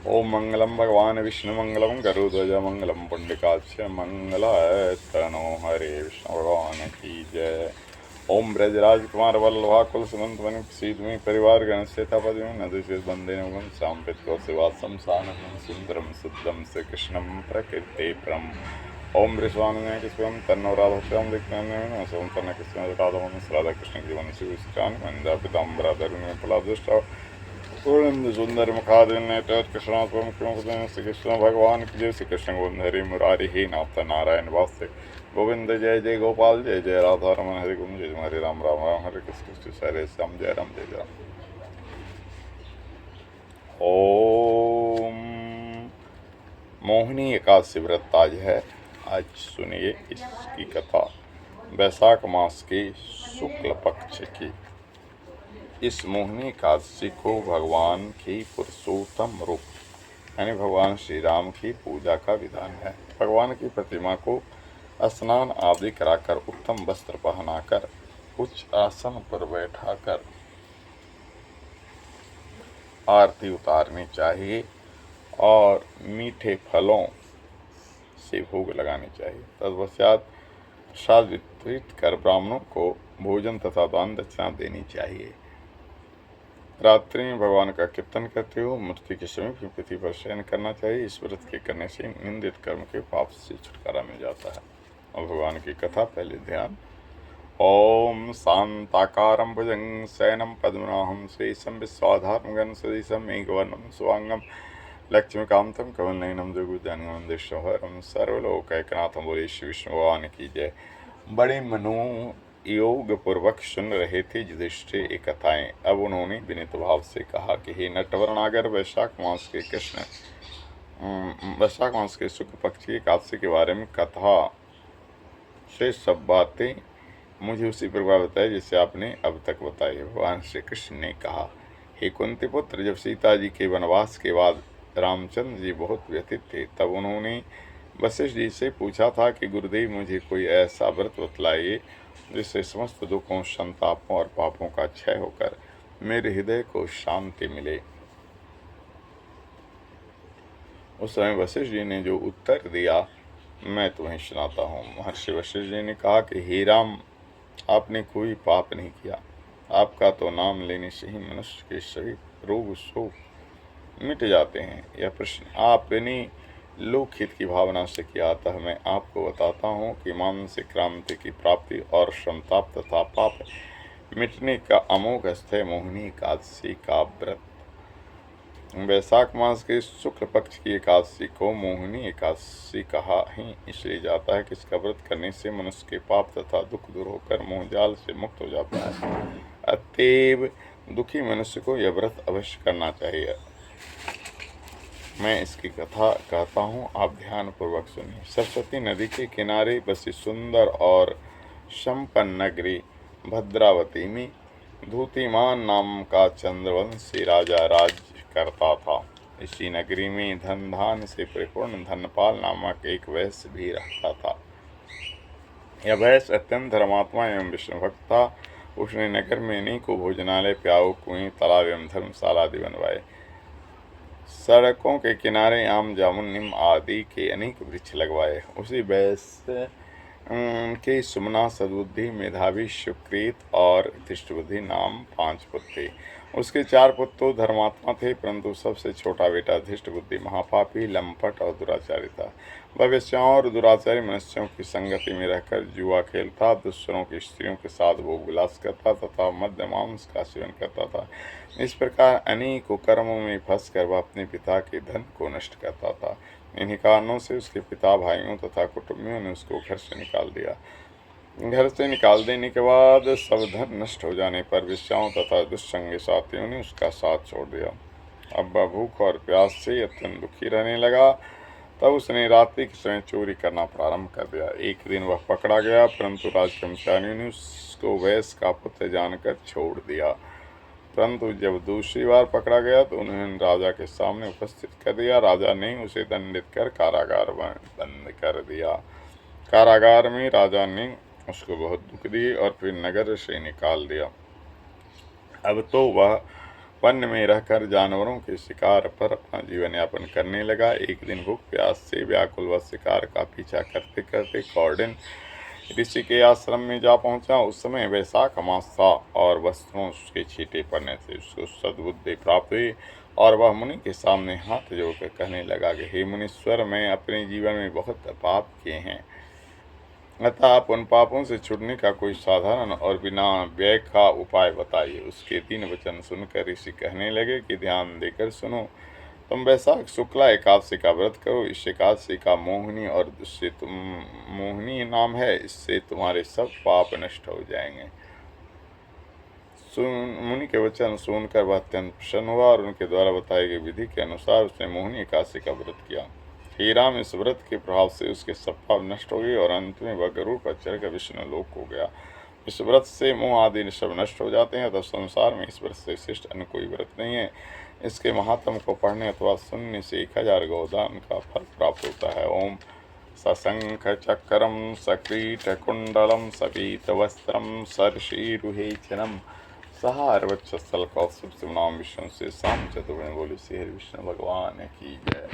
ओम मंगलम भगवान विष्णु मंगलम गरुध्वज मंगलम पुंडकाक्ष मंगलाय तनो हरे विष्णु भगवान की जय। ओम ब्रजराज कुमार वल्लभा कुल सुमंत मन सीधुमी परिवार गण सेतापति नदुषित बंदे नगम सांपित कौशिवासम सानंदम सुंदरम शुद्धम श्री कृष्णम प्रकृति परम। ओम ऋषवानुजय किस्वम तन्नो राधाम दिक्कन सोम तन्न किस्म राधा राधा कृष्ण जीवन शिव स्कान मंदा पिताम्बरा धरुण फला दुष्ट पूर्ण सुंदर मुखादिन्य कृष्णात्म श्री कृष्ण भगवान की जय। श्री कृष्ण गोविंद हरि मुरारी ही नाथ नारायण वास्य गोविंद जय जय गोपाल जय जय राधा रमन हरि गोविंद जय हरे राम राम राम हरे कृष्ण कृष्ण हरे श्याम जय राम जय राम। ओम मोहिनी एकादशी व्रत आज है। आज सुनिए इसकी कथा। वैशाख मास के शुक्ल पक्ष की इस मोहिनी एकादशी को भगवान की पुरुषोत्तम रूप यानी भगवान श्री राम की पूजा का विधान है। भगवान की प्रतिमा को स्नान आदि कराकर उत्तम वस्त्र पहनाकर उच्च आसन पर बैठाकर आरती उतारनी चाहिए और मीठे फलों से भोग लगानी चाहिए। तत्पश्चात प्रसाद वितरित कर ब्राह्मणों को भोजन तथा दान दक्षिणा देनी चाहिए। रात्रि में भगवान का कीर्तन करते हुए मूर्ति के समीप पृथ्वी पर शयन करना चाहिए। इस व्रत के करने से निंदित कर्म के पाप से छुटकारा मिल जाता है। और भगवान की कथा पहले ध्यान। ओम शांताकारं भुजं शयनं पद्मनाभं श्रीशं विश्वाधारं गगनसदृशं मेघवर्णं शुभांगं लक्ष्मीकांतं कमलनयनं जोगिर्दानं देशहरं सर्वलोकैकनाथं। बोले श्री विष्णु भगवान की जय। बड़े मनो योग पूर्वक सुन रहे थे युधिष्ठिर ये कथाएं। अब उन्होंने विनीत भाव से कहा कि हे नटवरनागर, वैशाख मास के शुक्ल पक्ष की एकादशी के बारे में कथा से सब बातें मुझे उसी प्रकार बताई जैसे आपने अब तक बताई। भगवान श्री कृष्ण ने कहा, हे कुंती पुत्र, जब सीता जी के वनवास के बाद रामचंद्र जी बहुत व्यथित थे, तब उन्होंने वशिष्ठ जी से पूछा था कि गुरुदेव, मुझे कोई ऐसा व्रत बतलाइए जिससे समस्त दुखों, संतापों और पापों का क्षय होकर मेरे हृदय को शांति मिले। उस समय वशिष्ठ जी ने जो उत्तर दिया मैं तुम्हें सुनाता हूँ। महर्षि वशिष्ठ जी ने कहा कि हे राम, आपने कोई पाप नहीं किया। आपका तो नाम लेने से ही मनुष्य के सभी रोग शोक मिट जाते हैं। यह प्रश्न आपने लोकहित की भावना से किया, अतः मैं आपको बताता हूँ कि मानसिक क्रांति की प्राप्ति और संताप तथा पाप मिटने का अमोघ अस्थय मोहिनी एकादशी का व्रत। वैशाख मास के शुक्ल पक्ष की एकादशी को मोहिनी एकादशी कहा ही इसलिए जाता है कि इसका व्रत करने से मनुष्य के पाप तथा दुख दूर होकर मोहजाल से मुक्त हो जाता है। अतएव दुखी मनुष्य को यह व्रत अवश्य करना चाहिए। मैं इसकी कथा कहता हूँ, आप ध्यान पूर्वक सुनिए। सरस्वती नदी के किनारे बसी सुंदर और संपन्न नगरी भद्रावती में धूतिमान नाम का चंद्रवंशी राजा राज्य करता था। इसी नगरी में धन धान से परिपूर्ण धनपाल नामक एक वैश्य भी रहता था। यह वैश्य अत्यंत धर्मात्मा एवं विष्णु भक्त था। उसने नगर में अनेकों भोजनालय, प्याऊ, कुएं, तालाब एवं धर्मशाला आदि बनवाए। सड़कों के किनारे आम, जामुन, नीम आदि के अनेक वृक्ष लगवाए। उसी वैश्य के सुमना, सद्बुद्धि, मेधावी, सुकृत और धृष्टबुद्धि नाम 5 पुत्र थे। उसके 4 पुत्र तो धर्मात्मा थे, परंतु सबसे छोटा बेटा धृष्टबुद्धि महापापी, लंपट और दुराचारी था। वह वेश्याओं और दुराचारी मनुष्यों की संगति में रहकर जुआ खेलता, दूसरों की स्त्रियों के साथ भोग विलास करता तथा मद्य मांस का सेवन करता था। इस प्रकार अनेकों कर्मों में फंसकर वह अपने पिता के धन को नष्ट करता था। इन्हीं कारणों से उसके पिता, भाइयों तथा कुटुंबियों ने उसको घर से निकाल दिया। घर से निकाल देने के बाद सब धन नष्ट हो जाने पर वेश्याओं तथा दुष्संगी साथियों ने उसका साथ छोड़ दिया। अब वह भूख और प्यास से अत्यंत दुखी रहने लगा। तब उसने रात्रि के समय चोरी करना प्रारंभ कर दिया। एक दिन वह पकड़ा गया, परंतु राजकर्मचारियों ने उसको वैश्य का पुत्र जानकर छोड़ दिया। परंतु जब दूसरी बार पकड़ा गया तो उन्होंने राजा के सामने उपस्थित कर दिया। राजा ने उसे दंडित कर कारागार बंद कर दिया। कारागार में राजा ने उसको बहुत दुख दिए और फिर नगर से निकाल दिया। अब तो वह वन में रहकर जानवरों के शिकार पर अपना जीवन यापन करने लगा। एक दिन भूख प्यास से व्याकुल व शिकार का पीछा करते करते कॉर्डिन ऋषि के आश्रम में जा पहुंचा। उस समय वैशाख मास था और वस्त्रों के छींटे पड़ने से उसको सद्बुद्धि प्राप्त हुई और वह मुनि के सामने हाथ जोड़कर कहने लगा कि हे मुनीश्वर, मैं अपने जीवन में बहुत पाप किए हैं, अतः आप उन पापों से छूटने का कोई साधारण और बिना व्यय का उपाय बताइए। उसके 3 वचन सुनकर ऋषि कहने लगे कि ध्यान देकर सुनो। तुम वैशाख शुक्ला एकादशी का व्रत करो। इस एकादशी का मोहिनी नाम है। इससे तुम्हारे सब पाप नष्ट हो जाएंगे। मुनि के वचन सुनकर वह अत्यंत प्रसन्न हुआ और उनके द्वारा बताई गई विधि के अनुसार उसने मोहिनी एकादशी का व्रत किया। हे राम, इस व्रत के प्रभाव से उसके सब पाप नष्ट हो गए और अंत में वह गरुड़ पर चढ़कर विष्णु लोक हो गया। इस व्रत से मोह आदि सब नष्ट हो जाते हैं। तब संसार में इस व्रत से श्रेष्ठ अन्य कोई व्रत नहीं है। इसके महात्म को पढ़ने अथवा सुनने से 1000 गोदान का फल प्राप्त होता है। ओम सशंख चक्रम सकीट कुंडलम सपीत वस्त्रम सरशीरुहेचनम सहारवत्सल कौस्तुभ नाम विष्णु से शाम चतुर्वेद बोले श्री हरि विष्णु भगवान की जय।